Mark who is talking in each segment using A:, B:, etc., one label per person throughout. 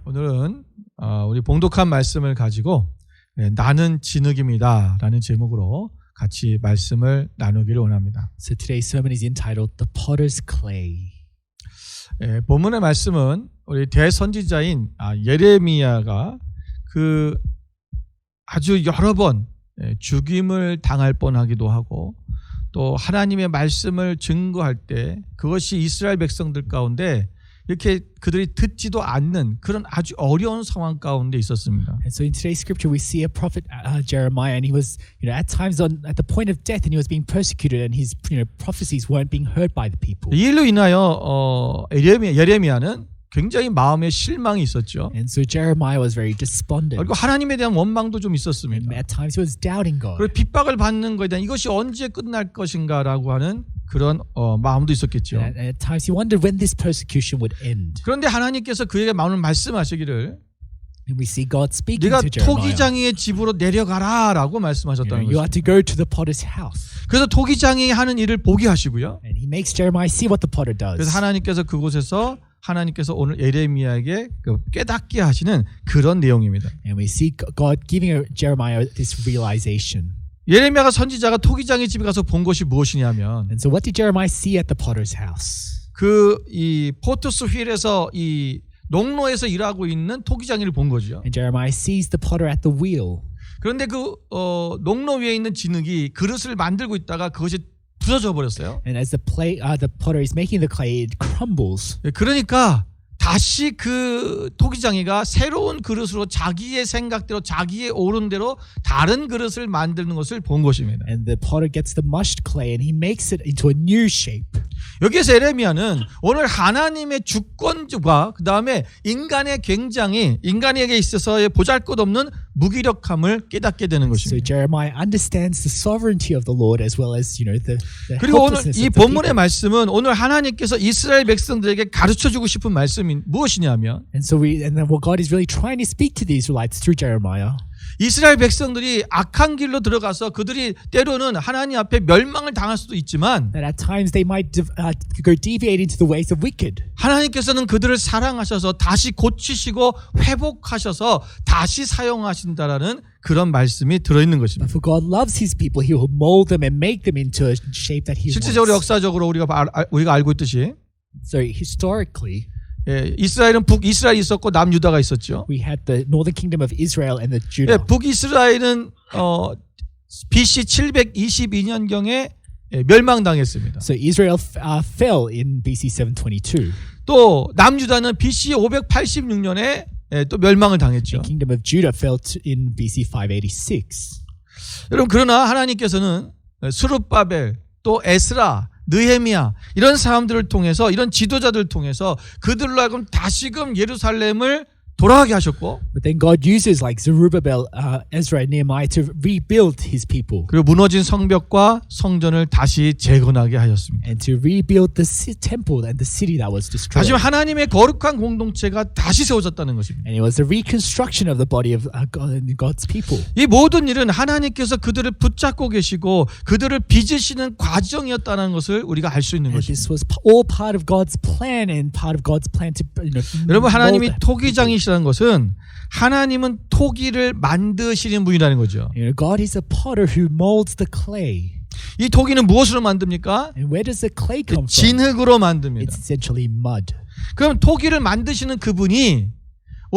A: 오늘은 우리 봉독한 말씀을 가지고 나는 진흙입니다 라는 제목으로 같이 말씀을 나누기를 원합니다.
B: So today's sermon is entitled The Potter's Clay.
A: 본문의 말씀은 우리 대선지자인 예레미야가 그 아주 여러 번 죽임을 당할 뻔하기도 하고 또 하나님의 말씀을 증거할 때 그것이 이스라엘 백성들 가운데 이렇게 그들이 듣지도 않는 그런 아주 어려운 상황 가운데 있었습니다.
B: And so in today's scripture we see a prophet Jeremiah, and he was, at times at the point of death, and he was being persecuted, and his prophecies weren't being heard by the people.
A: 이 일로 인하여 예레미야는 굉장히 마음에 실망이 있었죠.
B: And so Jeremiah was very despondent.
A: 그리고 하나님에 대한 원망도 좀 있었습니다.
B: And at times he was doubting God.
A: 그리고 핍박을 받는 것에 대한 이것이 언제 끝날 것인가라고 하는 그런 마음도 있었겠죠.
B: And at times he wondered when this persecution would end.
A: 그런데 하나님께서 그에게 마음을 말씀하시기를
B: And we see God speaking
A: 네가
B: to Jeremiah.
A: 토기장이의 집으로 내려가라라고 말씀하셨다는
B: You
A: 거죠.
B: are to go to the potter's house.
A: 그래서 토기장이 하는 일을 보게 하시고요.
B: And he makes Jeremiah see what the potter does.
A: 그래서 하나님께서 그곳에서 하나님께서 오늘 예레미야에게 깨닫게 하시는 그런 내용입니다.
B: And we see God giving Jeremiah this realization.
A: 예레미야가 선지자가 토기장의 집에 가서 본 것이 무엇이냐면
B: And so what did Jeremiah see at the potter's house?
A: 이 포토스 휠에서 이 농로에서 일하고 있는 토기장이를 본 거죠.
B: And Jeremiah sees the potter at the wheel.
A: 그런데 그 농로 위에 있는 진흙이 그릇을 만들고 있다가 그것이 부서져 버렸어요.
B: And as the potter is making the clay, it crumbles.
A: 그러니까 다시 그 토기장이가 새로운 그릇으로 자기의 생각대로 자기의 옳은 대로 다른 그릇을 만드는 것을 본 것입니다.
B: And the potter gets the mushed clay and he makes it into a new shape.
A: 여기에서 예레미야는 오늘 하나님의 주권과 그 다음에 인간의 굉장히 인간에게 있어서의 보잘것없는 무기력함을 깨닫게 되는
B: So
A: 것입니다.
B: Jeremiah understands the sovereignty of the Lord as well as the
A: 그리고 오늘
B: helplessness
A: 이
B: of the
A: 본문의
B: people.
A: 말씀은 오늘 하나님께서 이스라엘 백성들에게 가르쳐주고 싶은 말씀이 무엇이냐면
B: And then what God is really trying to speak to the Israelites through Jeremiah.
A: 이스라엘 백성들이 악한 길로 들어가서 그들이 때로는 하나님 앞에 멸망을 당할 수도 있지만
B: That at times they might go deviate into the ways of wicked.
A: 하나님께서는 그들을 사랑하셔서 다시 고치시고 회복하셔서 다시 사용하신다라는 그런 말씀이 들어있는
B: But
A: 것입니다.
B: for God loves His people, He will mold them and make them into a shape that He
A: 실제적으로
B: wants.
A: 역사적으로 우리가 알고 있듯이
B: So historically,
A: 이스라엘은 북이스라엘이 있었고 남유다가 있었죠.
B: we had the northern kingdom of Israel and the Judah.
A: 북이스라엘은 BC 722년경에 멸망당했습니다.
B: So Israel fell in BC 722.
A: 또 남유다는 BC 586년에 또 멸망을 당했죠.
B: The kingdom of Judah fell in BC 586.
A: 여러분 그러나 하나님께서는 스룹바벨 또 에스라 느헤미야 이런 사람들을 통해서 이런 지도자들을 통해서 그들로 하여금 다시금 예루살렘을 돌아가게 하셨고
B: But then God uses like Zerubbabel, Ezra, and Nehemiah to rebuild His people
A: 그리고 무너진 성벽과 성전을 다시 재건하게 하셨습니다.
B: and to rebuild the temple and the city that was destroyed.
A: 다시 하나님의 거룩한 공동체가 다시 세워졌다는 것입니다.
B: And it was the reconstruction of the body of God's people.
A: 이 모든 일은 하나님께서 그들을 붙잡고 계시고 그들을 빚으시는 과정이었다는 것을 우리가 알 수 있는
B: And
A: 것입니다.
B: this was all part of God's plan and part of God's plan to
A: 여러분
B: mold
A: 하나님이
B: the people.
A: 토기장이시라는 것은 하나님은 토기를 만드시는 분이라는 거죠.
B: God is a potter who molds the clay.
A: 이 토기는 무엇으로 만듭니까?
B: And where does the clay come from?
A: 진흙으로 만듭니다.
B: It's essentially mud.
A: 그럼 토기를 만드시는 그분이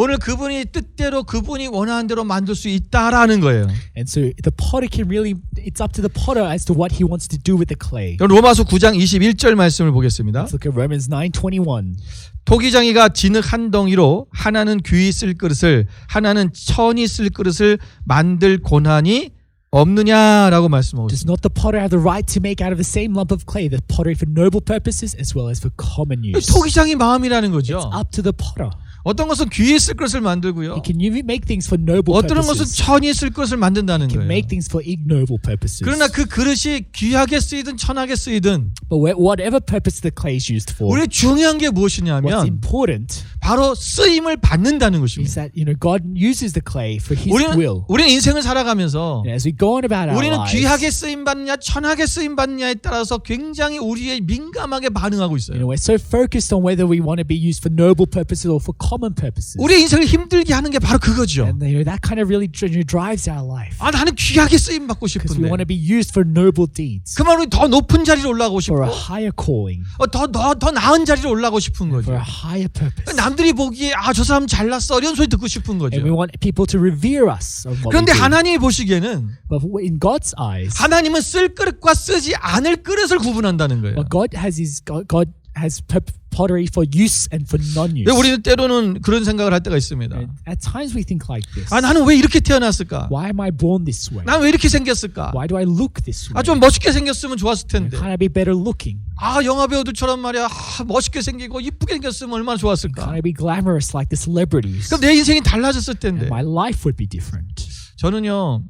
A: 오늘 그분이 뜻대로 그분이 원하는 대로 만들 수 있다라는 거예요.
B: And so the potter can really, it's up to the potter as to what he wants to do with the clay.
A: 로마서 9장 21절 말씀을 보겠습니다.
B: Let's look at Romans 9:21.
A: 토기장이가 진흙 한 덩이로 하나는 귀히 쓸 그릇을 하나는 천이 쓸 그릇을 만들 고난이 없느냐라고 말씀하고
B: Does
A: 있습니다.
B: not the potter have the right to make out of the same lump of clay the pottery for noble purposes as well as for common use?
A: 토기장이 마음이라는 거죠.
B: It's up to the potter.
A: 어떤 것은 귀히 쓸 것을 만들고요.
B: He can make things for noble
A: 어떤 것은
B: purposes.
A: 천이 쓸 것을 만든다는
B: He can
A: 거예요.
B: make things for ignoble purposes.
A: 그러나 그 그릇이 귀하게 쓰이든 천하게 쓰이든
B: But whatever purpose the clay is used for,
A: 우리 중요한 게
B: what's
A: 무엇이냐면
B: important
A: 바로 쓰임을 받는다는
B: is
A: 것입니다.
B: that God uses the clay for His will.
A: 우리는 인생을 살아가면서
B: And as we go on about our
A: 우리는
B: lives,
A: 귀하게 쓰임 받느냐 천하게 쓰임 받느냐에 따라서 굉장히 우리의 민감하게 반응하고 있어요.
B: we're so focused on whether we want to be used for noble purposes or for common purposes.
A: 우리 인생을 힘들게 하는 게 바로 그거죠.
B: And that kind of really drives our life.
A: 아, 나는 귀하게 쓰임 받고
B: Because we
A: 싶은데.
B: want to be used for noble deeds,
A: 그만 우리 더 높은 자리로 올라가고 싶고,
B: for a higher calling,
A: 더 나은 자리로 올라가고 싶은
B: for
A: 거죠.
B: a higher purpose.
A: 남들이 보기에 아, 저 사람 잘났어 이런 소리 듣고 싶은 거죠.
B: And we want people to revere us of what we
A: 그런데
B: do.
A: 하나님이 보시기에는
B: But in God's eyes,
A: 하나님은 쓸 그릇과 쓰지 않을 그릇을 구분한다는 거예요.
B: what God has pottery for use and for non-use.
A: 우리는 때로는 그런 생각을 할 때가 있습니다.
B: At times we think like this.
A: 아, 나는 왜 이렇게 태어났을까?
B: Why am I born this way?
A: 난 왜 이렇게 생겼을까?
B: Why do I look this way?
A: 아, 좀 멋있게 생겼으면 좋았을 텐데.
B: Can't I be better looking?
A: 아, 영화 배우들처럼 말이야. 아, 멋있게 생기고 이쁘게 생겼으면 얼마나
B: Can't
A: 좋았을까?
B: I be glamorous like the celebrities?
A: 그럼 내 인생이 달라졌을 텐데.
B: And my life would be different.
A: 저는요,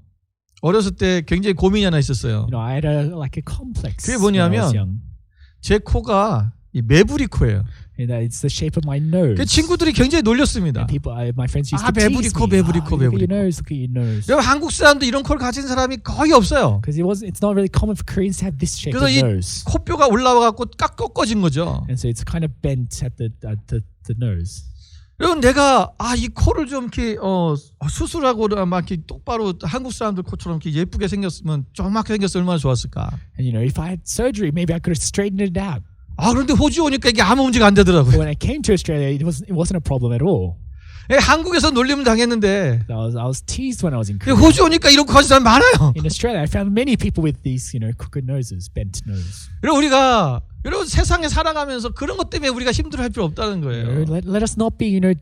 A: 어렸을 때 굉장히 고민이 하나 있었어요.
B: You know, I had like a complex
A: 그게
B: when I
A: 뭐냐면
B: was young.
A: 제 코가 이 매부리 코예요.
B: And it's the shape of my nose.
A: 그 친구들이 굉장히 놀렸습니다.
B: And people, my friends used
A: 아,
B: to tease
A: 매부리
B: me.
A: 코, 매부리 코,
B: Look at
A: 매부리
B: your nose, look at your nose.
A: 여러분, 한국 사람도 이런 코를 가진 사람이 거의 없어요.
B: Because it's not really common for Koreans to have this shape
A: 그래서
B: of
A: 이
B: nose.
A: 코뼈가 올라와갖고 꺾어진 거죠.
B: And so it's kind of bent at the nose.
A: 여러분, 내가 이 코를 좀 이렇게 수술하고 막 이렇게 똑바로 한국 사람들 코처럼 이렇게 예쁘게 생겼으면 조그맣게 생겼으면 얼마나 좋았을까.
B: And you know, if I had surgery, maybe I could have straightened it out.
A: 아, 그런데 호주 오니까 이게 아무 문제가 안
B: But
A: 되더라고요.
B: when I came to Australia, it wasn't a problem at all.
A: 한국에서 놀림을 당했는데
B: I was teased when I was in
A: 근데
B: Korea.
A: 호주 오니까 이런 코 가진 사람 많아요.
B: In Australia, I found many people with these, you know, crooked noses, bent nose.
A: 여러분 세상에 살아가면서 그런 것 때문에 우리가 힘들어할 필요 없다는
B: You know,
A: 거예요.
B: let us not be, you know,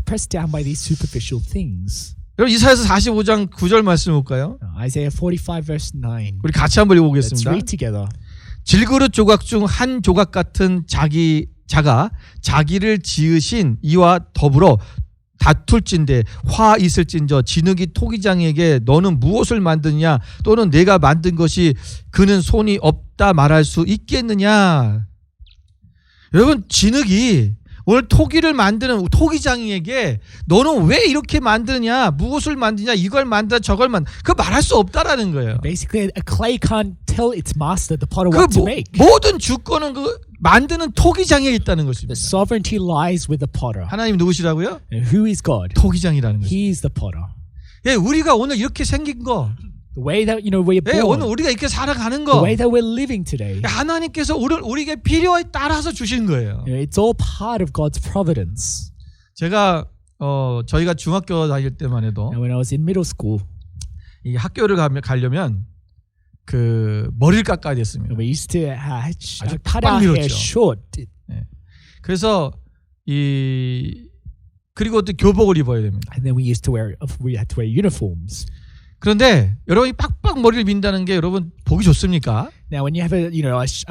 B: pressed down by these superficial things.
A: 여러분 이사야서 45장 9절 말씀 볼까요?
B: Isaiah 45 verse 9.
A: 우리 같이 한번
B: Let's
A: 읽어보겠습니다.
B: read together.
A: 질그릇 조각 중 한 조각 같은 자가 자기를 지으신 이와 더불어 다툴진대 화 있을진저 진흙이 토기장에게 너는 무엇을 만드냐 또는 내가 만든 것이 그는 손이 없다 말할 수 있겠느냐. 여러분 진흙이 오늘 토기를 만드는 토기장이에게 너는 왜 이렇게 만드냐 무엇을 만드냐 이걸 만드냐 저걸 그 말할 수 없다라는 거예요.
B: Basically, a clay can't tell its master, the potter,
A: 그
B: what to make.
A: 모든 주권은 그 만드는 토기장에 있다는
B: The
A: 것입니다.
B: sovereignty lies with the potter.
A: 하나님 누구시라고요?
B: And who is God?
A: 토기장이라는 거죠.
B: He is the potter.
A: 예, 우리가 오늘 이렇게 생긴 거,
B: The way that, you know, we're
A: 예, 오늘
B: born,
A: 우리가 이렇게 살아가는
B: the
A: 거,
B: way that we're living today,
A: 하나님께서 우리에게 필요에 따라서 주신 거예요.
B: you know, it's all part of God's providence.
A: 제가 저희가 중학교 다닐 때만 해도
B: And when I was in middle school,
A: 이 학교를 가려면 그 머리를 깎아야 됐습니다.
B: we used to
A: 아주
B: cut
A: 빡
B: our hair
A: 밀었죠.
B: short.
A: 그래서 그리고 또 교복을 입어야 됩니다.
B: And then we had to wear uniforms.
A: 그런데 여러분이 빡빡 머리를 민다는 게 여러분 보기 좋습니까?
B: Now, when you have a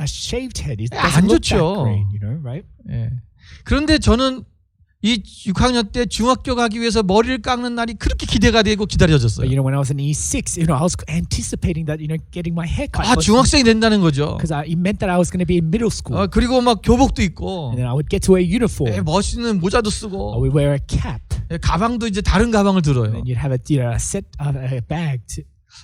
B: shaved head, it
A: 안
B: doesn't look that
A: 좋죠.
B: great, you know, right?
A: 예. 그런데 저는 이 6학년 때 중학교 가기 위해서 머리를 깎는 날이 그렇게 기대가 되고 기다려졌어요.
B: But you know, when I was in E6, you know, I was anticipating that, you know, getting my hair cut.
A: 중학생이 된다는 거죠.
B: Because it meant that I was going to be in middle school.
A: 그리고 막 교복도 입고
B: And then I would get to wear uniform.
A: 멋있는 모자도
B: I
A: 쓰고
B: would wear a cap.
A: 가방도 이제 다른 가방을 들어요.
B: And you'd have a set of a bag.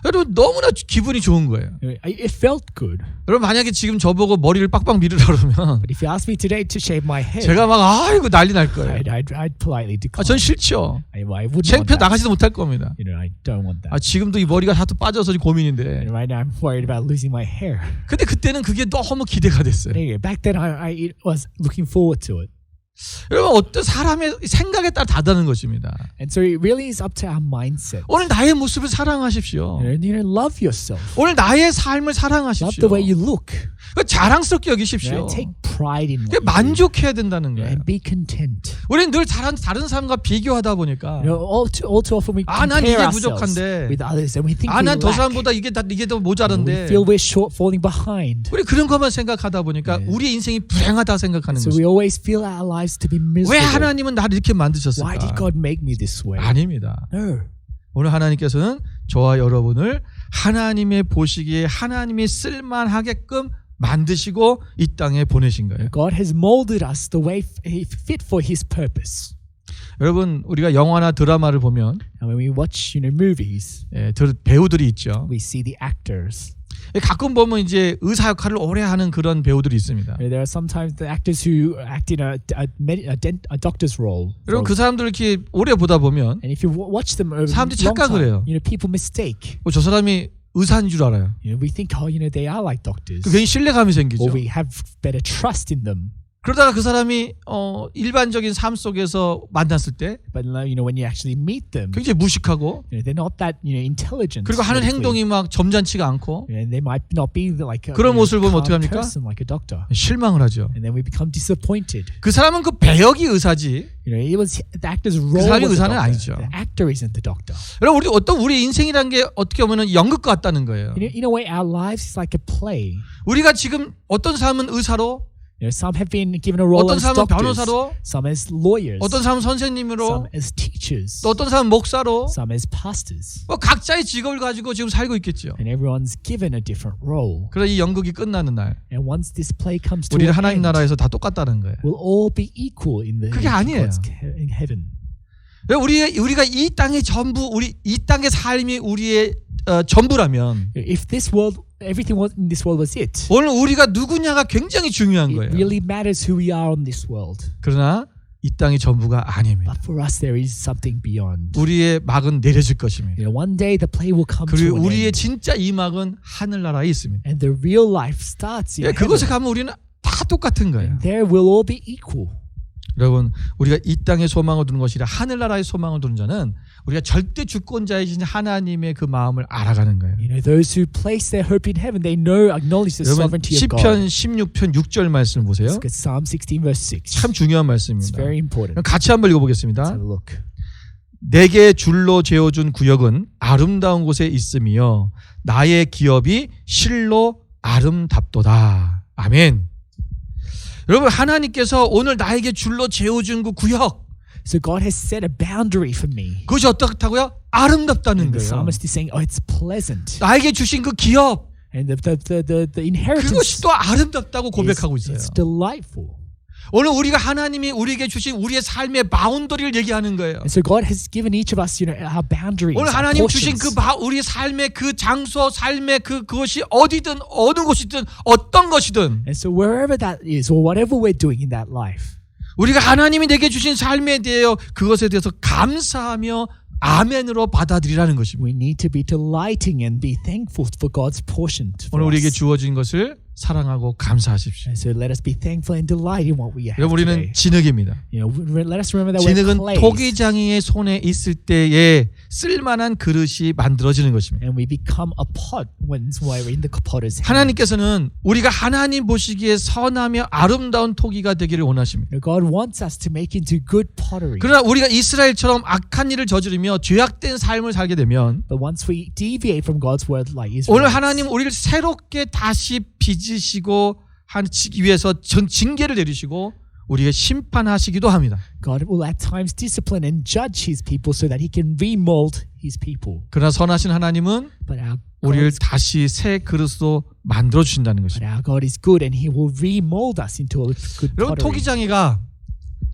A: 여러분 너무나 기분이 좋은 거예요.
B: It felt good.
A: 여러분 만약에 지금 저보고 머리를 빡빡 밀으라 그러면
B: But if you ask me today to shave my head,
A: 제가 막 아이고 난리 날 거예요.
B: I'd politely decline.
A: 전 싫죠.
B: I wouldn't want
A: 창피해
B: that.
A: 나가지도 못할 겁니다.
B: You know, I don't want that.
A: 지금도 이 머리가 하도 빠져서 고민인데.
B: And right now, I'm worried about losing my hair.
A: 근데 그때는 그게 너무 기대가 됐어요.
B: Anyway, back then, I was looking forward to it.
A: 여러분 어떤 사람의 생각에 따라 다르다는 것입니다.
B: And so it really is up to our mindset.
A: 오늘 나의 모습을 사랑하십시오.
B: You know, love yourself.
A: 오늘 나의 삶을
B: Love
A: 사랑하십시오.
B: the way you look.
A: 자랑스럽게
B: You
A: 여기십시오.
B: know, take pride in what you do.
A: 만족해야 된다는 거예요.
B: And be content.
A: 우리는 늘 다른 사람과 비교하다 보니까
B: You know, all too often we
A: 난
B: compare
A: 이게
B: ourselves
A: 부족한데.
B: with others, and we think we
A: 난 더
B: lack.
A: 사람보다 이게 더
B: We
A: 모자란데.
B: feel we're short, falling behind.
A: 우리 그런 것만 생각하다 보니까 우리 인생이 불행하다 생각하는
B: So
A: 거죠.
B: we always feel our lives to be
A: 왜
B: miserable.
A: 하나님은 나를 이렇게
B: Why
A: 만드셨을까?
B: did God make me this way?
A: 아닙니다.
B: No.
A: 오늘 하나님께서는 저와 여러분을 하나님의 보시기에 하나님이 쓸만하게끔 만드시고 이 땅에 보내신 거예요.
B: God has molded us the way fit for His purpose.
A: 여러분 우리가 영화나 드라마를 보면
B: And when we watch, you know, movies,
A: 배우들이 있죠.
B: we see the actors.
A: 가끔 보면 이제 의사 역할을 오래 하는 그런 배우들이 있습니다.
B: There are sometimes the actors who act in a doctor's role.
A: 여러분 그 사람들 이렇게 오래 보다 보면
B: And if you watch them over a
A: 사람들이
B: long
A: 착각을 해요.
B: time, people mistake.
A: 저 사람이 의사인 줄 알아요.
B: We think, they are like doctors.
A: 괜히 신뢰감이 생기죠.
B: Or we have better trust in them.
A: 그러다가 그 사람이 일반적인 삶 속에서 만났을 때
B: But when you actually meet them,
A: 굉장히 무식하고
B: they're not that intelligent.
A: 그리고 하는 행동이 막 점잖지가 않고
B: And they might not be like a
A: 그런 모습을 보면 어떻게
B: calm
A: 합니까?
B: person, like a doctor.
A: 실망을 하죠.
B: And then we become disappointed.
A: 그 사람은 그 배역이 의사지.
B: It was the actor's role.
A: 사람이
B: was the
A: 의사는
B: doctor.
A: 아니죠.
B: The actor isn't the doctor.
A: 여러분 우리 인생이란 게 어떻게 보면 연극 같다는 거예요.
B: In a way, our lives is like a play.
A: 우리가 지금 어떤 사람은 의사로,
B: Some have been given a role
A: 어떤
B: as
A: 사람은
B: doctors,
A: 변호사로,
B: some as lawyers,
A: 어떤 사람은
B: some
A: 선생님으로,
B: as teachers,
A: 또 어떤 사람은 목사로,
B: some as pastors.
A: 각자의 직업을 가지고 지금 살고 있겠죠.
B: And everyone's given a different role.
A: 그래서 이 연극이 끝나는 날
B: And once this play comes to
A: 우리는
B: an
A: 하나님
B: end,
A: 나라에서 다 똑같다는 거예요.
B: we'll all be equal in the
A: 그게 아니에요.
B: God's in heaven.
A: 우리가 이 땅의 전부, 이 땅의 삶이 우리의 전부라면
B: If this world, everything in this world was it,
A: 오늘 우리가 누구냐가 굉장히 중요한
B: it
A: 거예요.
B: really matters who we are on this world.
A: 그러나 이 땅이 전부가 아닙니다.
B: But for us, there is something beyond.
A: 우리의 막은 내려질 것입니다.
B: One day the play will come to
A: 그리고
B: an
A: 우리의
B: end,
A: 진짜 이 막은 하늘나라에 있습니다.
B: and the real life starts in
A: 그곳에
B: heaven.
A: 가면 우리는 다 똑같은 거예요.
B: And there we'll all be equal.
A: 여러분, 우리가 이 땅에 소망을 두는 것이 아니라 하늘나라에 소망을 두는 자는 우리가 절대 주권자이신 하나님의 그 마음을 알아가는 거예요.
B: Those who place their hope in heaven, they acknowledge the
A: 여러분,
B: sovereignty of
A: 시편
B: God.
A: 16편 6절 말씀을 보세요.
B: Look at Psalm 16 verse 6.
A: 참 중요한
B: It's
A: 말씀입니다.
B: very important.
A: 그럼 같이 한번
B: Let's
A: 읽어보겠습니다.
B: have a look.
A: 내게 줄로 재어준 구역은 아름다운 곳에 있으며 나의 기업이 실로 아름답도다. 아멘. 여러분, 하나님께서 오늘 나에게 줄로 재어준 그 구역,
B: So God has set a boundary for me.
A: 그것이 어떻다고요? 아름답다는
B: And the
A: 거예요.
B: psalmist is saying, it's pleasant.
A: 나에게 주신 그 기업,
B: And the inheritance
A: 그것이 또 아름답다고 고백하고 있어요.
B: it's delightful.
A: 오늘 우리가 하나님이 우리에게 주신 우리의 삶의 바운더리를 얘기하는 거예요.
B: And so God has given each of us, our boundaries,
A: 오늘
B: our
A: 하나님 주신
B: portions.
A: 우리의 삶의 그 장소, 삶의 그것이 어디든 어느 곳이든 어떤 것이든
B: And so wherever that is, or whatever we're doing in that life,
A: 우리가 하나님이 내게 주신 삶에 대하여 그것에 대해서 감사하며 아멘으로 받아들이라는 것입니다.
B: we need to be delighting and be thankful for God's portion for
A: 오늘 우리에게
B: us.
A: 주어진 것을 사랑하고 감사하십시오.
B: And so let us be thankful and delight in what we have
A: 여러분, 우리는
B: today.
A: 진흙입니다.
B: Let us remember that we're
A: 진흙은
B: clay.
A: 토기장이의 손에 있을 때에 쓸만한 그릇이 만들어지는 것입니다.
B: And we become a pot when we're in the potter's hand.
A: 하나님께서는 우리가 하나님 보시기에 선하며 아름다운 토기가 되기를 원하십니다.
B: God wants us to make into good pottery.
A: 그러나 우리가 이스라엘처럼 악한 일을 저지르며 죄악된 삶을 살게 되면
B: But once we deviate from God's word like
A: 오늘
B: Israel,
A: 하나님 우리를 새롭게 다시 빚으시고 하기 위해서 징계를 내리시고 우리에게 심판하시기도 합니다.
B: God will at times discipline and judge His people so that He can remold His people.
A: 그러나 선하신 하나님은
B: But our
A: 우리를 다시 새 그릇으로 만들어 주신다는
B: But
A: 것입니다.
B: our God is good, and He will remold us into a good
A: 여러분,
B: pottery.
A: 토기장이가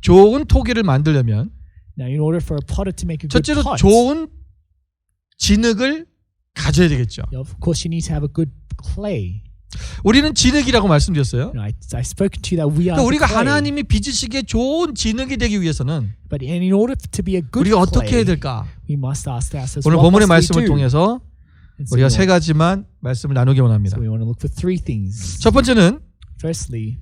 A: 좋은 토기를 만들려면
B: Now, in order for a potter to make a good
A: 첫째로
B: pot,
A: 좋은 진흙을 가져야 되겠죠.
B: of course, you need to have a good clay.
A: 우리는 진흙이라고 말씀드렸어요.
B: I spoken to you that we are
A: 그러니까
B: the
A: 우리가
B: clay.
A: 하나님이 빚으시기에 좋은 진흙이 되기 위해서는
B: But in order to be a good
A: 우리가 어떻게 해야
B: clay,
A: 될까?
B: we must ask ourselves,
A: 오늘
B: what
A: 본문의
B: must we
A: 말씀을
B: do?
A: 통해서
B: And so
A: 우리가
B: we
A: 세
B: want-
A: 가지만 말씀을 나누기 원합니다.
B: so we want to look for three things.
A: 첫 번째는
B: Firstly,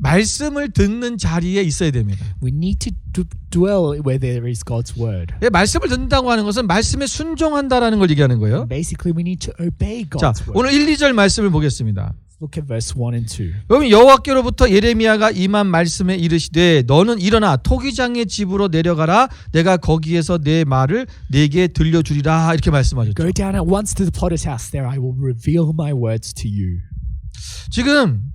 A: 말씀을 듣는 자리에 있어야 됩니다.
B: we need to dwell where there is God's word.
A: 말씀을 듣는다고 하는 것은 말씀에 순종한다라는 걸 얘기하는 거예요.
B: Basically, we need to obey
A: 자,
B: God's word.
A: 오늘 1, 2절 말씀을 보겠습니다.
B: Look at verse 1 and 2.
A: 그러면 여호와께로부터 예레미야가 임한 말씀에 이르시되 너는 일어나 토기장의 집으로 내려가라 내가 거기에서 내 말을 네게 들려주리라 이렇게 말씀하셨죠.
B: Go down at once to the potter's house. There I will reveal my words to you.
A: 지금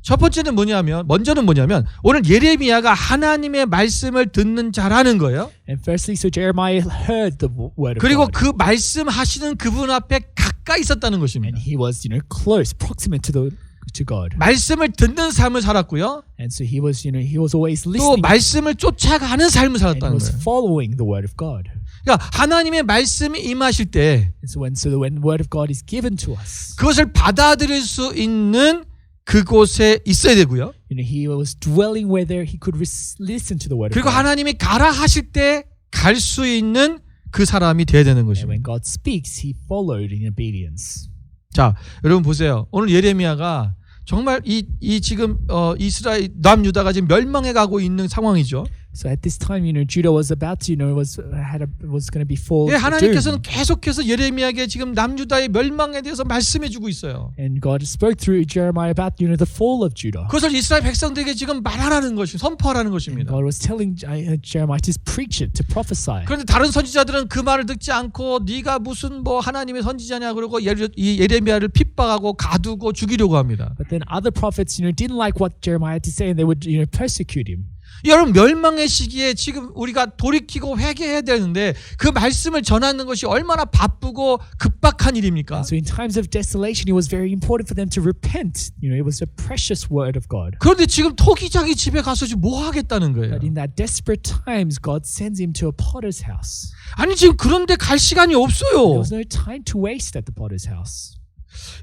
A: 첫 번째는 먼저는 뭐냐면 오늘 예레미야가 하나님의 말씀을 듣는 자라는 거예요.
B: And firstly, so Jeremiah heard the word of
A: 그리고
B: God.
A: 그 말씀하시는 그분 앞에 가까이 있었다는 것입니다.
B: And he was, close, proximate to God.
A: 말씀을 듣는 삶을 살았고요.
B: And so he was, he was always
A: 또
B: listening
A: 말씀을 쫓아가는 삶을
B: and he
A: 살았다는
B: was
A: 거예요.
B: following the word of God.
A: 그러니까 하나님의 말씀이 임하실 때
B: And so when the word of God is given to us,
A: 그것을 받아들일 수 있는 그곳에 있어야 되고요.
B: he was dwelling where there he could listen to the word of
A: 그리고
B: God.
A: 하나님이 가라 하실 때 갈 수 있는 그 사람이 돼야 되는
B: And
A: 것입니다.
B: when God speaks, he followed in obedience.
A: 자, 여러분 보세요. 오늘 예레미야가 정말 이 지금 이스라엘 남유다가 지금 멸망해 가고 있는 상황이죠.
B: So at this time, Judah was about to, was going to be fall.
A: 예, 하나님께서는
B: doomed.
A: 계속해서 예레미야에게 지금 남유다의 멸망에 대해서 말씀해 주고 있어요.
B: And God spoke through Jeremiah about, the fall of Judah.
A: 그것을 이스라엘 백성들에게 지금 말하라는 것이 선포하라는
B: And
A: 것입니다.
B: God was telling Jeremiah to preach it, to prophesy.
A: 그런데 다른 선지자들은 그 말을 듣지 않고 네가 무슨 뭐 하나님의 선지자냐 그러고 이 예레미야를 핍박하고 가두고 죽이려고 합니다.
B: But then other prophets, didn't like what Jeremiah had to say, and they would, persecute him.
A: 여러분 멸망의 시기에 지금 우리가 돌이키고 회개해야 되는데 그 말씀을 전하는 것이 얼마나 바쁘고 급박한 일입니까?
B: So in times of desolation, it was very important for them to repent. It was a precious word of God.
A: 그런데 지금 토기장이 집에 가서 지금 뭐 하겠다는 거예요?
B: But in that desperate times, God sends him to a potter's house.
A: 아니 지금 그런데 갈 시간이
B: There
A: 없어요.
B: was no time to waste at the potter's house.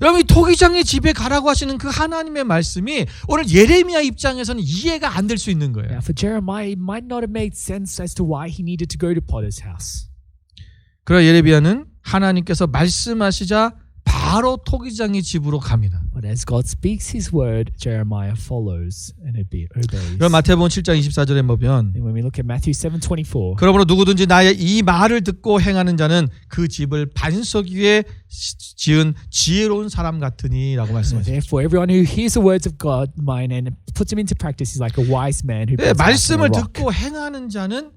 A: 여러분 이 토기장의 집에 가라고 하시는 그 하나님의 말씀이 오늘 예레미야 입장에서는 이해가 안 될 수 있는 거예요.
B: Now for Jeremiah, it might not have made sense as to why he needed to go to potter's house.
A: 그러나 예레미야는 하나님께서 말씀하시자 바로 토기장의 집으로 갑니다.
B: But as God speaks his word, Jeremiah follows and obeys.
A: 그럼 마태복음 7장 24절에 보면
B: And when we look at Matthew 7:24,
A: 그러므로 누구든지 나의 이 말을 듣고 행하는 자는 그 집을 반석 위에 지은 지혜로운 사람 같으니라고 말씀하셨어요.
B: therefore everyone who hears the words of God, mine, and puts them into practice is like a wise man who builds a house on
A: 말씀을
B: a rock.
A: 듣고 행하는 자는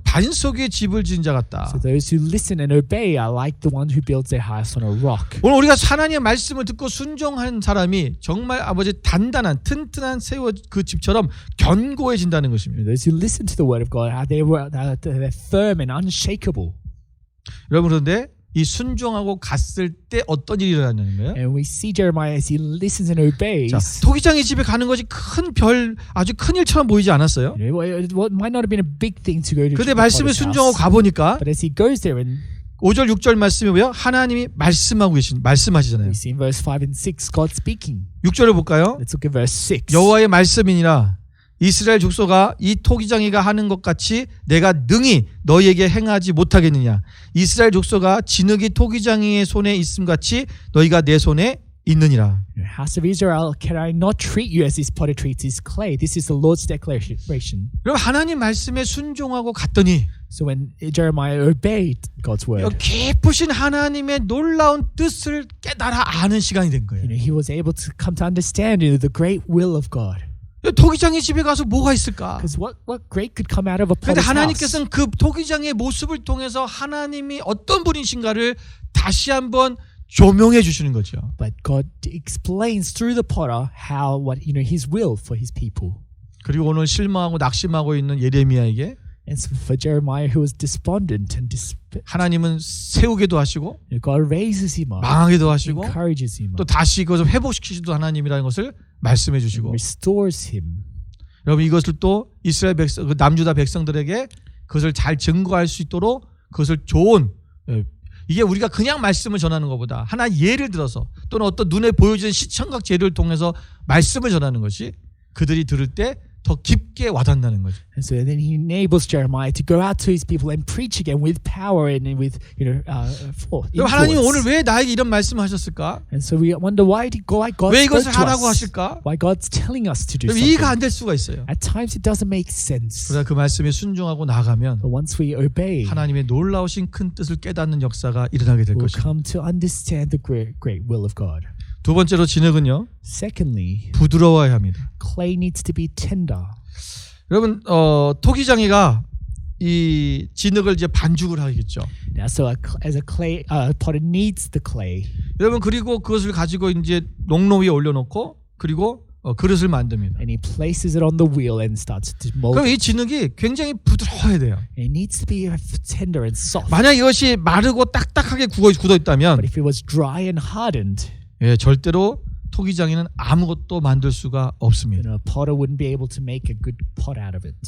A: 반석 위에 집을 지은 자 같다.
B: So those who listen and obey are like the one who builds their house on a rock.
A: 오늘 우리가 하나님의 말씀을 듣고 순종한 사람이 정말 아버지 단단한 튼튼한 세워 그 집처럼 견고해진다는 것입니다.
B: Those who listen to the word of God, they're firm and unshakable.
A: 여러분 그런데 이 순종하고 갔을 때 어떤 일이 일어나는 거예요?
B: And we see Jeremiah as he listens and obeys.
A: 자, 토기장의 집에 가는 것이 아주 큰 일처럼 보이지 않았어요?
B: What might not have been a big thing to go to.
A: 그런데
B: the
A: 말씀에
B: potter's
A: 순종하고
B: house.
A: 가보니까
B: But as he goes there, and
A: 5절 6절 말씀이 뭐예요? 하나님이 말씀하시잖아요.
B: we see in verse 5 and 6 God speaking. 6절을
A: 볼까요?
B: Let's look at verse 6.
A: 여호와의 말씀이니라 이스라엘 족속아 이 토기장이가 하는 것 같이 내가 능히 너희에게 행하지 못하겠느냐. 이스라엘 족속아 진흙이 토기장이의 손에 있음 같이 너희가 내 손에 있느니라.
B: House of Israel, can I not treat you as this potter treats his clay? This is the Lord's declaration.
A: 그럼 하나님 말씀에 순종하고 갔더니
B: So when Jeremiah obeyed God's word,
A: 깊으신 하나님의 놀라운 뜻을 깨달아 아는 시간이 된 거예요.
B: he was able to come to understand the great will of God.
A: 토기장의 집에 가서 뭐가 있을까?
B: Because what great could come out of a
A: 그런데
B: potter's house?
A: 하나님께서는 그 토기장의 모습을 통해서 하나님이 어떤 분이신가를 다시 한번 조명해 주시는 거죠.
B: But God explains through the potter his will for his people.
A: 그리고 오늘 실망하고 낙심하고 있는 예레미야에게
B: And so for Jeremiah, who was despondent and
A: 하나님은 세우기도 하시고
B: God raises him up,
A: 망하기도 하시고
B: encourages him
A: 또
B: up,
A: 다시 그것을 회복시키시도 하나님이라는 것을 말씀해 주시고
B: restores him.
A: 여러분 이것을 또 이스라엘 백성, 남유다 백성들에게 그것을 잘 증거할 수 있도록 그것을 좋은 이게 우리가 그냥 말씀을 전하는 것보다 하나 예를 들어서 또는 어떤 눈에 보여지는 시청각 재료를 통해서 말씀을 전하는 것이 그들이 들을 때 더 깊게 와닿는다는 거죠.
B: And so then he enables Jeremiah to go out to his people and preach again with power and with
A: 그럼 하나님 오늘
B: influence.
A: 왜 나에게 이런 말씀을 하셨을까?
B: And so we wonder why God
A: 왜
B: spoke
A: 이것을
B: to
A: 하라고
B: us.
A: 하실까?
B: Why God's telling us to do
A: 그럼 이해가
B: something.
A: 안 될 수가 있어요.
B: At times it doesn't make sense.
A: 그러나 그 말씀에 순종하고 나가면
B: But once we obey,
A: 하나님의 놀라우신 큰 뜻을 깨닫는 역사가 일어나게 될
B: we'll
A: 것입니다.
B: come to understand the great will of God.
A: 두 번째로 진흙은요
B: Secondly,
A: 부드러워야 합니다.
B: clay needs to be tender.
A: 여러분 토기장이가 이 진흙을 이제 반죽을 하겠죠.
B: Now, so as a potter needs the clay,
A: 여러분 그리고 그것을 가지고 이제 농로 위에 올려놓고 그리고 그릇을 만듭니다.
B: and he places it on the wheel and starts to mold.
A: 그럼 이 진흙이 굉장히 부드러워야 돼요.
B: It needs to be tender and soft.
A: 만약 이것이 마르고 딱딱하게 굳어 있다면
B: But if it was dry and hardened,
A: 절대로 토기장이는 아무것도 만들 수가 없습니다.
B: then a potter wouldn't be able to make a good pot out of it.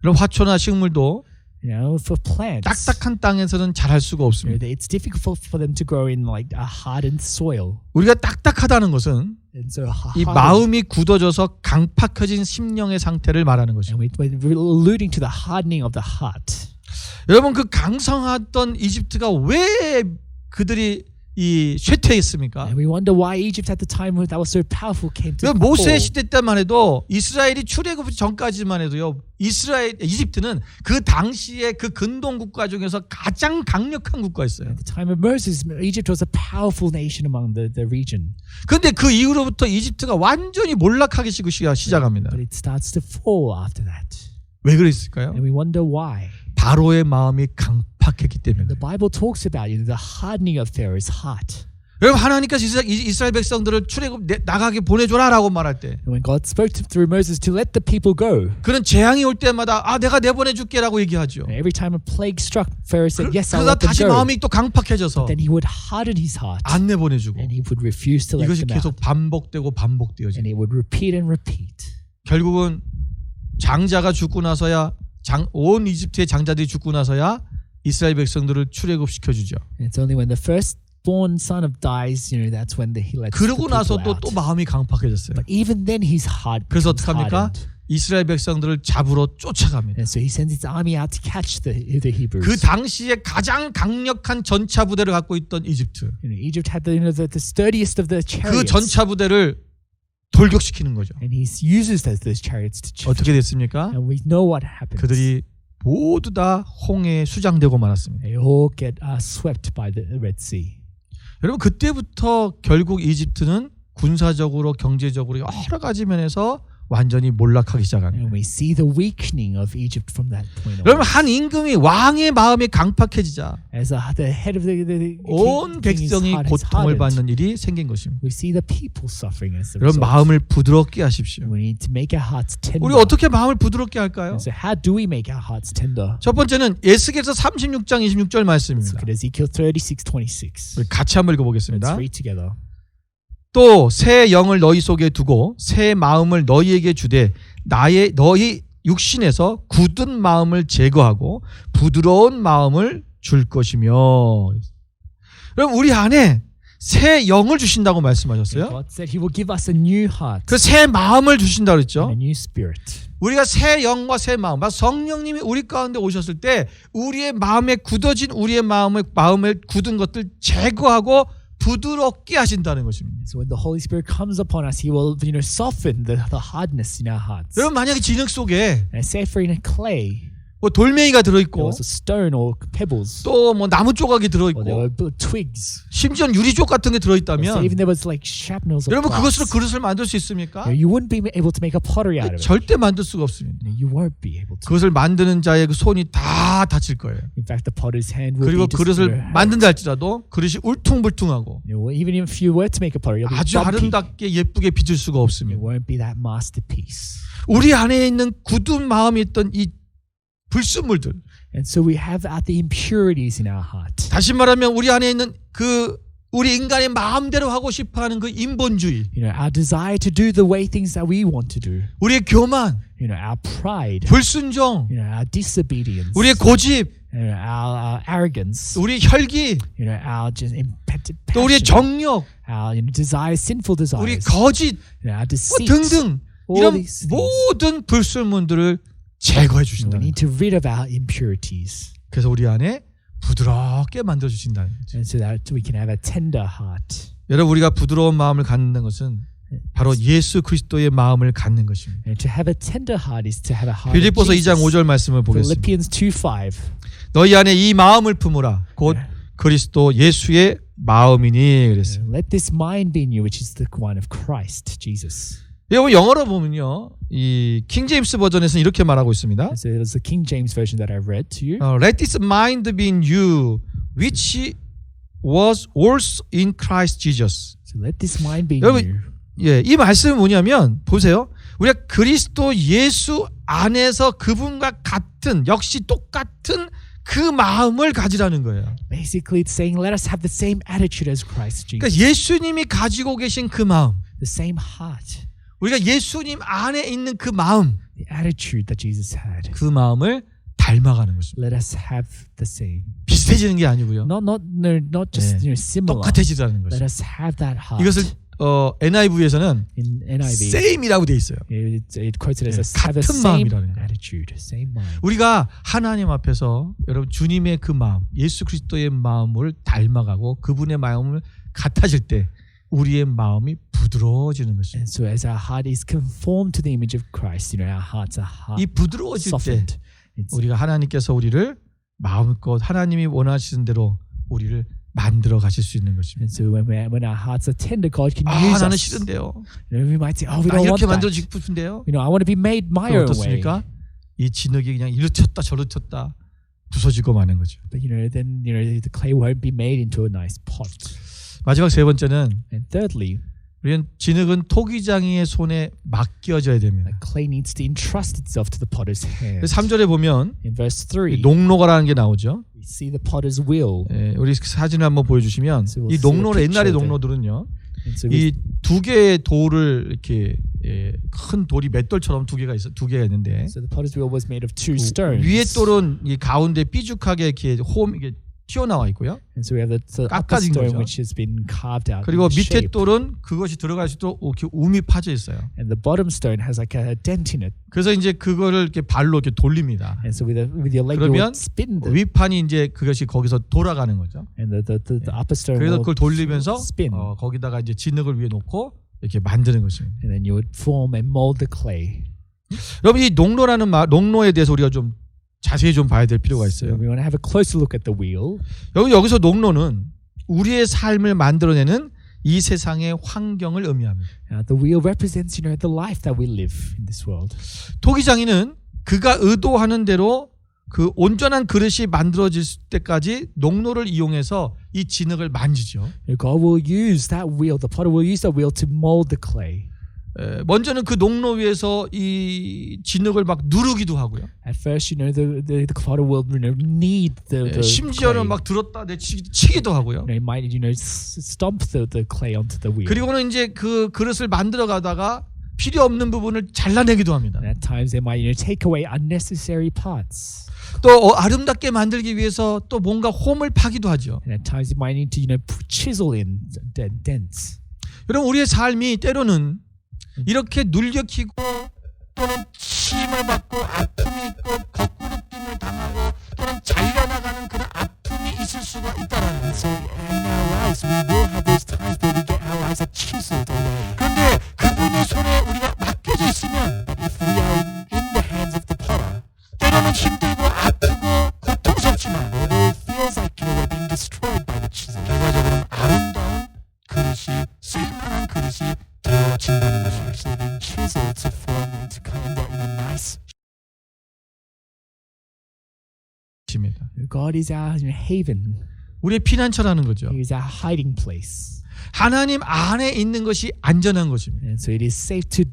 A: 그럼 화초나 식물도
B: for plants.
A: 딱딱한 땅에서는 자랄 수가 없습니다.
B: It's difficult for them to grow in like a hardened soil.
A: 우리가 딱딱하다는 것은
B: And so
A: 이 마음이 굳어져서 강팍해진 심령의 상태를 말하는 것입니다.
B: we're alluding to the hardening of the heart.
A: 여러분 그 강성하던 이집트가 왜 그들이 이 쇠퇴했습니까?
B: And we wonder why Egypt at the time that was so powerful came to
A: 모세
B: fall.
A: 시대 때만 해도 이스라엘이 출애굽 전까지만 해도요. 이집트는 그 당시에 그 근동 국가 중에서 가장 강력한 국가였어요.
B: At the time of Moses, Egypt was a powerful nation among the region.
A: 그런데 그 이후로부터 이집트가 완전히 몰락하기 시작합니다.
B: But it starts to fall after that.
A: 왜 그랬을까요?
B: And we wonder why.
A: 바로의 마음이 강팍했기 때문에.
B: The Bible talks about the hardening of Pharaoh's heart.
A: 여러분 하나님께서 이스라엘 백성들을 출애굽 나가게 보내줘라라고 말할 때
B: And when God spoke through Moses to let the people go,
A: 그런 재앙이 올 때마다 내가 내보내줄게라고 얘기하죠.
B: and every time a plague struck, Pharaoh said, "Yes, I'll
A: 그러다
B: let them
A: 다시
B: go."
A: 마음이 또 강팍해져서
B: Then he would harden his heart,
A: 안 내보내주고
B: and he would refuse to let
A: 이것이
B: them out,
A: 계속 반복되고 반복되어지고
B: and he would repeat and repeat.
A: 결국은 장자가 죽고 나서야 온 이집트의 장자들이 죽고 나서야 이스라엘 백성들을 출애굽시켜주죠.
B: And it's only when the firstborn son of dies, that's when he lets the
A: 그러고
B: people
A: 나서도
B: out.
A: 또 마음이 강팍해졌어요.
B: But even then, his heart
A: 그래서
B: becomes
A: 어떡합니까?
B: hardened.
A: 이스라엘 백성들을 잡으러 쫓아갑니다.
B: And so he sends his army out to catch the Hebrews.
A: 그 당시에 가장 강력한 전차 부대를 갖고 있던 이집트.
B: Egypt had the sturdiest of the
A: 그
B: chariots.
A: 전차 부대를 돌격시키는 거죠.
B: And he uses those chariots to
A: 어떻게 됐습니까?
B: And we know what happens.
A: 그들이 모두 다 홍해에 수장되고 말았습니다.
B: They all get swept by the Red Sea.
A: 여러분 그때부터 결국 이집트는 군사적으로 경제적으로 여러 가지 면에서 완전히 몰락하기 시작합니다.
B: And we see the weakening of Egypt from that point on.
A: 여러분 한 임금이 왕의 마음이 강팍해지자
B: As the head of the
A: 온
B: king, his
A: 백성이
B: heart is
A: 고통을
B: hardened.
A: 받는 일이 생긴 것입니다.
B: We see the people suffering as a
A: 여러분
B: result.
A: 마음을 부드럽게 하십시오.
B: We need to make our hearts tender.
A: 우리 어떻게 마음을 부드럽게 할까요?
B: And so how do we make our hearts tender?
A: 첫 번째는 에스겔서 36장 26절
B: Let's
A: 말씀입니다.
B: look at Ezekiel 36:26.
A: 우리 같이 한번
B: Let's
A: 읽어보겠습니다.
B: read together.
A: 또 새 영을 너희 속에 두고 새 마음을 너희에게 주되 너희 육신에서 굳은 마음을 제거하고 부드러운 마음을 줄 것이며. 여러분 우리 안에 새 영을 주신다고 말씀하셨어요.
B: God said He will give us a new heart
A: 그 새 마음을 주신다고
B: and
A: 그랬죠.
B: a new spirit.
A: 우리가 새 영과 새 마음, 성령님이 우리 가운데 오셨을 때 우리의 마음에 굳어진 우리의 마음에 굳은 것들 제거하고 부드럽게 하신다는 것입니다.
B: So when the Holy Spirit comes upon us, He will, soften the hardness in our hearts.
A: 여러분 만약에 진흙 속에
B: And say for in a clay,
A: 뭐 돌멩이가
B: there
A: 들어있고
B: was a stone or pebbles,
A: 또 뭐 나무 조각이
B: or there
A: 들어있고
B: were twigs,
A: 심지어 유리족 같은 게
B: or say
A: 들어있다면
B: even there was like shrapnels of
A: 여러분 그것으로
B: glass.
A: 그릇을 만들 수 있습니까?
B: You wouldn't be able to make a pottery out of it.
A: 절대 만들 수가 없습니다.
B: You won't be able to.
A: 그것을 만드는 자의 그 손이 다 다칠 거예요.
B: In fact, the potter's hand will
A: 그리고
B: be
A: 그릇을 만든다 할지라도 그릇이 울퉁불퉁하고
B: even if you were to make a pottery, it'll be
A: 아주
B: bumpy.
A: 아름답게 예쁘게 빚을 수가
B: It
A: 없습니다.
B: won't be that masterpiece.
A: 우리 안에 있는 굳은 마음이 있던 이 불순물들,
B: And so we have out the impurities in our heart.
A: 다시 말하면 우리 안에 있는 우리 인간의 마음대로 하고 싶어하는 그 인본주의,
B: Our desire to do the way things that we want to do.
A: 우리의 교만,
B: Our pride.
A: 불순종,
B: Our disobedience.
A: 우리의 고집,
B: Our arrogance.
A: 우리 혈기,
B: Our just
A: 또 우리의
B: passion.
A: 정욕,
B: Our desires, sinful
A: 우리
B: desires.
A: 거짓
B: Our deceit.
A: 등등
B: All
A: 이런
B: these things.
A: 모든 불순물들을 제거해
B: We
A: 주신다는
B: need to rid of our impurities.
A: 그래서 우리 안에 부드럽게 만들어 주신다는 거죠.
B: And so that we can have a tender heart.
A: 여러분 우리가 부드러운 마음을 갖는 것은 바로 예수 그리스도의 마음을 갖는 것입니다.
B: And to have a tender heart is to have a heart
A: 빌립보서
B: of
A: 2장
B: Jesus.
A: 5절 말씀을 보겠습니다.
B: Philippians 2:5.
A: 너희 안에 이 마음을 품으라. 곧 그리스도 예수의 마음이니 그랬어요.
B: Let this mind be in you, which is the one of Christ Jesus.
A: 여러분 영어로 보면요, 이 킹제임스 버전에서는 이렇게 말하고 있습니다.
B: So it was the King James version that I read to you.
A: Let this mind be in you, which was also in Christ Jesus.
B: So let this mind be in
A: 여러분,
B: you.
A: 예, 이 말씀은 뭐냐면 보세요. 우리가 그리스도 예수 안에서 그분과 같은 역시 똑같은 그 마음을 가지라는 거예요.
B: Basically, it's saying, let us have the same attitude as Christ Jesus.
A: 그러니까 예수님이 가지고 계신 그 마음,
B: The same heart,
A: 우리가 예수님 안에 있는 그 마음,
B: the attitude that Jesus had.
A: 그 마음을 닮아가는 것입니다.
B: Let us have the same.
A: 비슷해지는 게 아니고요.
B: Not just similar.
A: 똑같아지라는
B: Let
A: 것이죠.
B: us have that heart.
A: 이것을 NIV에서는
B: in NIV,
A: same이라고 돼 있어요.
B: it quotes it as have the
A: 같은
B: same
A: 마음이라는 거예요.
B: attitude, same mind.
A: 우리가 하나님 앞에서 여러분 주님의 그 마음, 예수 그리스도의 마음을 닮아가고 그분의 마음을 같아질 때 우리의 마음이 부드러워지는 것입니다.
B: And so as our heart is conformed to the image of Christ, our hearts are
A: 이 부드러워질 때
B: softened.
A: 우리가 하나님께서 우리를 마음껏 하나님이 원하시는 대로 우리를 만들어 가실 수 있는 것입니다.
B: And so when our hearts are tender, God can
A: 아,
B: use
A: 나는
B: us.
A: 싫은데요.
B: We might say, "Oh, we
A: 나
B: don't want
A: 이렇게
B: that.
A: 만들어 주고 싶은데요.
B: I want to be made my own way."
A: 어떻습니까? 이 진흙이 그냥 이리 쳤다 저리 쳤다 부서지고 마는 거죠.
B: But then the clay won't be made into a nice pot.
A: 마지막 세 번째는
B: And thirdly,
A: 우리는 진흙은 토기장이의 손에 맡겨져야 됩니다.
B: the clay needs to entrust itself to the potter's hand.
A: 3절에 보면
B: In verse 3,
A: 농로가라는 게 나오죠.
B: we see the potter's wheel.
A: 우리 사진을 한번 보여주시면
B: So we'll
A: 이
B: see a
A: 농로를 옛날의
B: picture of
A: 농로들은요.
B: And so
A: 이 두 개의 돌을 이렇게 큰 돌이 맷돌처럼 두 개가 있는데
B: So the potter's wheel was made of two stones.
A: 위에 돌은 이 가운데 삐죽하게 이렇게 이게 튀어나와 있고요.
B: And so we have the upper
A: 깎아진
B: stone
A: 거죠.
B: which has been carved out.
A: 그리고
B: in the
A: 밑에
B: shape.
A: 돌은 그것이 들어갈 수 있도록 이렇게 움이 파져 있어요.
B: And the bottom stone has like a dent in it.
A: 그래서 이제 그거를 이렇게 발로 이렇게 돌립니다.
B: And so with your leg you
A: 그러면
B: would spin the,
A: 위판이 이제 그것이 거기서 돌아가는 거죠.
B: and the upper stone
A: 그래서
B: will
A: 그걸 돌리면서
B: spin.
A: 거기다가 이제 진흙을 위에 놓고 이렇게 만드는 것입니다.
B: And then you would form and mold the clay.
A: 여러분 이 농로에 대해서 우리가 좀 자세히 좀 봐야 될 필요가
B: So
A: 있어요.
B: we want to have a closer look at the wheel.
A: 여기서 농로는 우리의 삶을 만들어내는 이 세상의 환경을 의미합니다.
B: The wheel represents, the life that we live in this world.
A: 토기장이는 그가 의도하는 대로 그 온전한 그릇이 만들어질 때까지 농로를 이용해서 이 진흙을 만지죠.
B: God will use that wheel. The potter will use that wheel to mold the clay.
A: 먼저는 그 농로 위에서 이 진흙을 막 누르기도 하고요.
B: At first, the potter will knead the
A: 심지어는
B: clay.
A: 막 들었다 내치기도 하고요.
B: It might stomp the clay onto the wheel.
A: 그리고는 이제 그 그릇을 만들어 가다가 필요 없는 부분을 잘라내기도 합니다.
B: And at times they might take away unnecessary parts.
A: 또 아름답게 만들기 위해서 또 뭔가 홈을 파기도 하죠.
B: And at times you might need to chisel in dents.
A: 여러분 우리의 삶이 때로는 이렇게 눌려키고 또는 침을 받고 아픔이 있고 거꾸로짐을 당하고 또는 잘려나가는 그런 아픔이 있을 수가 있다는 거예요.
B: So in our lives we will have those times where we get our lives are chiseled away.
A: 그런데 그분의 손에 우리가 맡겨져 있으면
B: But if we are in the hands of the potter,
A: 때로는 힘들고 아프고 고통스럽지만
B: although it feels like we're being destroyed by the chisel,
A: 결과적으로는 아름다운 그릇이 쓸만한 그릇이 되어진다는 것입니다.
B: actually being chiseled to form and to come in a nice. God is our haven.
A: 우리의 피난처라는 거죠.
B: He is our hiding place.
A: 하나님 안에 있는 것이 안전한 것입니다.
B: And so it is safe to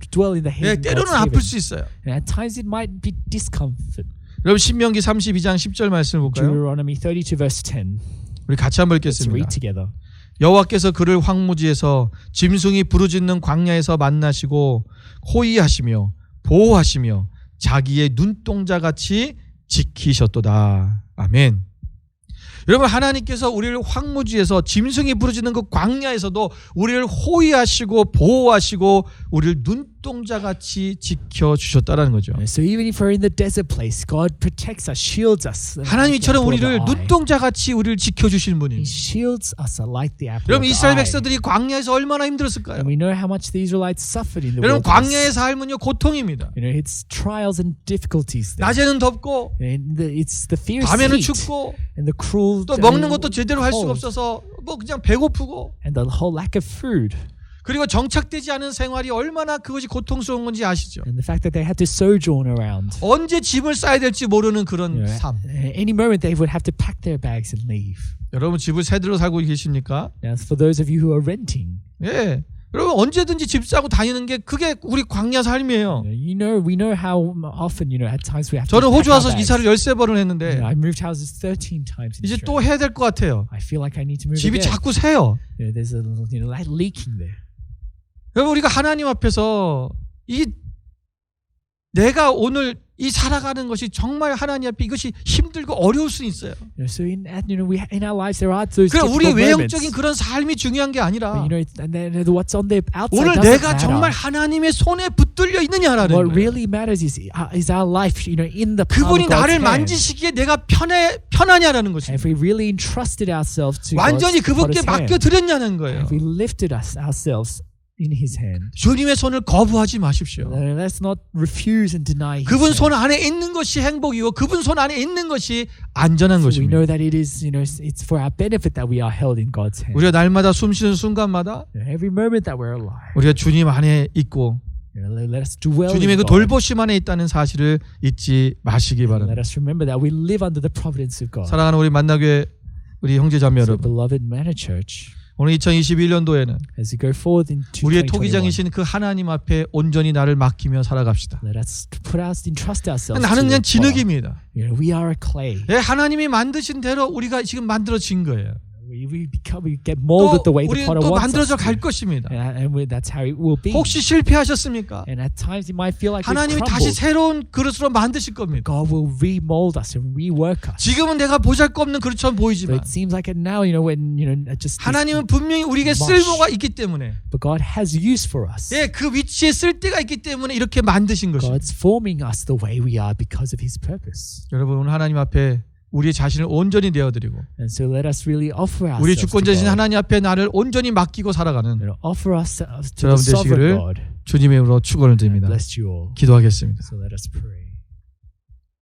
B: dwell in the haven.
A: 때로는
B: God's
A: 아플
B: haven.
A: 수 있어요.
B: And at times it might be discomfort.
A: 여러분 신명기 32장 10절 말씀을 볼까요?
B: Deuteronomy 32 verse 10.
A: 우리 같이 한번
B: Let's
A: 읽겠습니다.
B: read together.
A: 여호와께서 그를 황무지에서 짐승이 부르짖는 광야에서 만나시고 호위하시며 보호하시며 자기의 눈동자같이 지키셨도다. 아멘. 여러분 하나님께서 우리를 황무지에서 짐승이 부르짖는 그 광야에서도 우리를 호위하시고 보호하시고 우리를 눈동자같이 지켜주셨다라는 거죠.
B: So even if we're in the desert place, God protects us, shields us.
A: 하나님처럼
B: like the
A: 우리를
B: apple of the eye.
A: 눈동자같이 우리를 지켜주시는 분이.
B: He shields us like the apple
A: 여러분
B: of the
A: 이스라엘
B: eye.
A: 백성들이 광야에서 얼마나 힘들었을까요?
B: And we know how much the Israelites suffered in the
A: 여러분
B: wilderness.
A: 광야의 삶은요 고통입니다.
B: It's trials and difficulties there.
A: 낮에는 덥고
B: And it's the fierce
A: 밤에는
B: heat
A: 춥고
B: and the cruel
A: 또 먹는 것도 제대로 할 수가
B: cold
A: 없어서 뭐 그냥 배고프고
B: and the whole lack of food
A: 그리고 정착되지 않은 생활이 얼마나 그것이 고통스러운 건지 아시죠?
B: and the fact that they had to sojourn around.
A: 언제 집을 싸야 될지 모르는 그런 삶.
B: Any moment they would have to pack their bags and leave.
A: 여러분 집을 세대로 살고 계십니까?
B: Now, for those of you who are renting,
A: 예. 여러분 언제든지 집 싸고 다니는 게 그게 우리 광야 삶이에요.
B: we know how often at times we have to
A: 저는
B: pack
A: 호주
B: our
A: 와서
B: bags.
A: 이사를 13번을 했는데
B: I moved houses 13 times in
A: 이제
B: Australia.
A: 또 해야 될 것 같아요.
B: I feel like I need to move
A: 집이
B: again.
A: 자꾸 새요.
B: There's a like leaking there.
A: 여러분 우리가 하나님 앞에서 이 내가 오늘 이 살아가는 것이 정말 하나님 앞에 이것이 힘들고 어려울 수 있어요.
B: So in our lives there are those
A: 그럼 우리
B: difficult
A: 외형적인
B: moments.
A: 그런 삶이 중요한 게 아니라
B: And then what's on the outside
A: 오늘
B: doesn't
A: 내가
B: matter.
A: 정말 하나님의 손에 붙들려 있느냐라는
B: What
A: 거예요.
B: really matters is our life, in the palm
A: 그분이
B: of God's
A: 나를
B: hand.
A: 만지시기에 내가 편하냐라는 것입니다.
B: If we really entrusted ourselves to
A: 완전히 그분께
B: God's
A: 맡겨
B: hand,
A: 드렸냐는 거예요.
B: if we lifted ourselves in His hand,
A: 주님의 손을 거부하지 마십시오.
B: let's not refuse and deny His
A: 그분
B: hand.
A: 손 안에 있는 것이 행복이고 그분 손 안에 있는 것이 안전한
B: So we
A: 것입니다.
B: know that it is, it's for our benefit that we are held in God's hand.
A: 우리가 날마다 숨쉬는 순간마다
B: Every moment that we're alive,
A: 우리가 주님 안에 있고
B: let us dwell
A: 주님의
B: in
A: 그
B: God.
A: 돌보심 안에 있다는 사실을 잊지 마시기
B: Let
A: 바랍니다.
B: us remember that we live under the providence of God.
A: 사랑하는 우리 만나교회 우리 형제자매
B: So,
A: 여러분,
B: beloved Manor Church,
A: 오늘 2021년도에는
B: as we go forward into
A: 우리의
B: 2021,
A: 토기장이신 그 하나님 앞에 온전히 나를 맡기며 살아갑시다.
B: let us entrust ourselves.
A: 나는
B: to
A: 그냥
B: the Father.
A: 진흙입니다.
B: We are a clay.
A: 예, 하나님이 만드신 대로 우리가 지금 만들어진 거예요.
B: We get molded
A: 또
B: the way the
A: 우리는
B: potter
A: 또
B: wants us
A: 만들어져
B: to.
A: 갈 것입니다.
B: That's how it will be.
A: 혹시 실패하셨습니까?
B: And at times it might feel like we've
A: 하나님이 다시
B: crumbled.
A: 새로운 그릇으로 만드실 겁니다.
B: God will remold us and rework us.
A: 지금은 내가 보잘것없는 그릇처럼
B: But
A: 보이지만
B: it seems like it now, when just this,
A: 하나님은 분명히 우리에게
B: mush.
A: 쓸모가 있기 때문에
B: but God has use for us.
A: 예, 그 위치에 쓸 때가 있기 때문에 이렇게 만드신 것입니다.
B: God's forming us the way we are because of His purpose.
A: 여러분 오늘 하나님 앞에 우리의 자신을 온전히 내어드리고
B: And so let us really offer
A: 우리
B: ourselves to
A: 주권자신
B: God.
A: 하나님 앞에 나를 온전히 맡기고 살아가는
B: Offer ourselves to the
A: 여러분
B: sovereign
A: 되시기를
B: God.
A: 주님의 이름으로 축원을 드립니다.
B: Bless you all.
A: 기도하겠습니다.
B: So let us pray.